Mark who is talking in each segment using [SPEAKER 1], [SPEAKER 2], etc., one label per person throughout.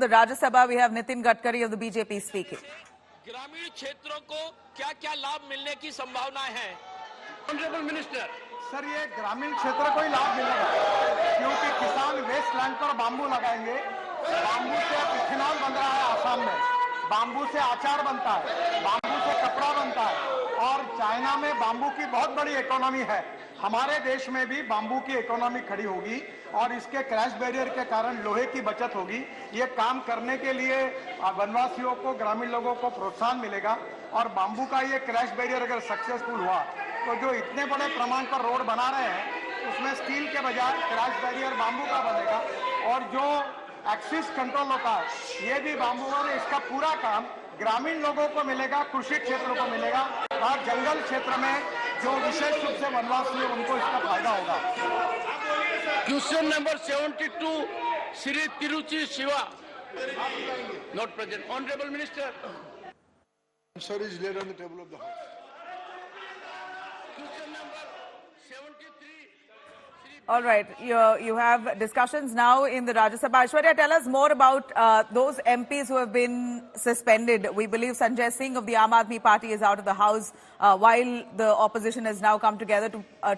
[SPEAKER 1] the Rajya Sabha, we have Nitin Gadkari of the BJP speaking.
[SPEAKER 2] ग्रामीण क्षेत्रों को क्या क्या लाभ मिलने की संभावना है? ऑनरेबल मिनिस्टर
[SPEAKER 3] सर, ये ग्रामीण क्षेत्र को ही लाभ मिलेगा क्योंकि किसान वेस्ट लैंड पर बांबू लगाएंगे। बांबू से इथेनॉल बन रहा है आसाम में, बांबू से अचार बनता है, बांबू से कपड़ा बनता है और चाइना में बांबू की बहुत बड़ी इकोनॉमी है। हमारे देश में भी बांबू की इकोनॉमी खड़ी होगी और इसके क्रैश बैरियर के कारण लोहे की बचत होगी। ये काम करने के लिए वनवासियों को, ग्रामीण लोगों को प्रोत्साहन मिलेगा और बांबू का ये क्रैश बैरियर अगर सक्सेसफुल हुआ तो जो इतने बड़े प्रमाण पर रोड बना रहे हैं उसमें स्टील के बजाय क्रैश बैरियर बांबू का बनेगा और जो एक्सिस कंट्रोल होता है ये भी बांबू और इसका पूरा काम ग्रामीण लोगों को मिलेगा, कृषि क्षेत्र को मिलेगा और जंगल क्षेत्र में जो विशेष रूप से वनवासी है उनको इसका फायदा होगा।
[SPEAKER 2] Question number 72 Shri Tiruchi Shiva not present. Honourable minister
[SPEAKER 3] Answer is laid on the table of the House.
[SPEAKER 2] Question number 73
[SPEAKER 1] All right, you have discussions now in the Rajya Sabha. Aishwarya, tell us more about those MPs who have been suspended. We believe Sanjay Singh of the Aam Aadmi Party is out of the House, while the opposition has now come together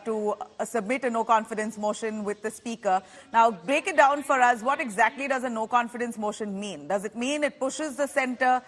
[SPEAKER 1] to submit a no-confidence motion with the Speaker. Now, break it down for us. What exactly does a no-confidence motion mean? Does it mean it pushes the centre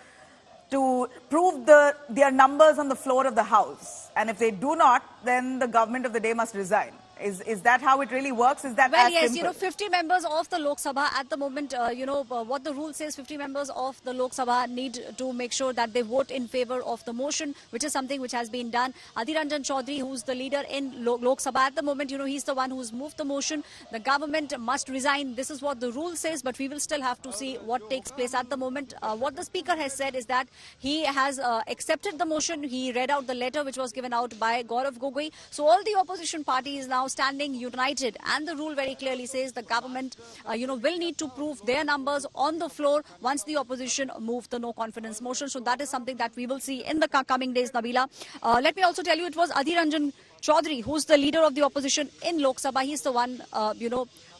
[SPEAKER 1] to prove their numbers on the floor of the House? And if they do not, then the government of the day must resign. Is that how it really works? Is that
[SPEAKER 4] well,
[SPEAKER 1] as
[SPEAKER 4] yes,
[SPEAKER 1] simple?
[SPEAKER 4] 50 members of the Lok Sabha at the moment, what the rule says, 50 members of the Lok Sabha need to make sure that they vote in favor of the motion, which is something which has been done. Adhir Ranjan Chaudhary, who's the leader in Lok Sabha at the moment, he's the one who's moved the motion. The government must resign. This is what the rule says, but we will still have to see what takes place at the moment. What the Speaker has said is that he has accepted the motion. He read out the letter which was given out by Gaurav Gogoi. So all the opposition parties now standing united, and the rule very clearly says the government will need to prove their numbers on the floor once the opposition move the no confidence motion. So that is something that we will see in the coming days, Nabila. Let me also tell you, it was Adhir Ranjan Chaudhary who's the leader of the opposition in Lok Sabha. He's the one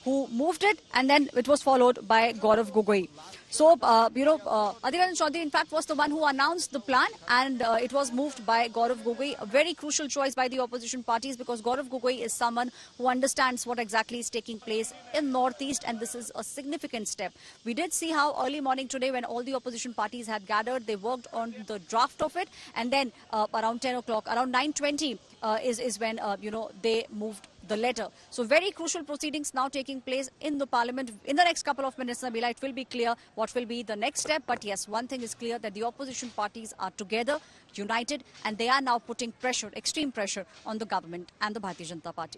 [SPEAKER 4] who moved it, and then it was followed by Gaurav Gogoi. So, Adhir Ranjan Chaudhary, in fact, was the one who announced the plan, and it was moved by Gaurav Gogoi. A very crucial choice by the opposition parties, because Gaurav Gogoi is someone who understands what exactly is taking place in Northeast, and this is a significant step. We did see how early morning today, when all the opposition parties had gathered, they worked on the draft of it, and then around 10 o'clock, around 9:20 is when, they moved the letter. So very crucial proceedings now taking place in the parliament. In the next couple of minutes, Nabila, it will be clear what will be the next step. But yes, one thing is clear, that the opposition parties are together, united, and they are now putting pressure, extreme pressure, on the government and the Bharatiya Janata Party.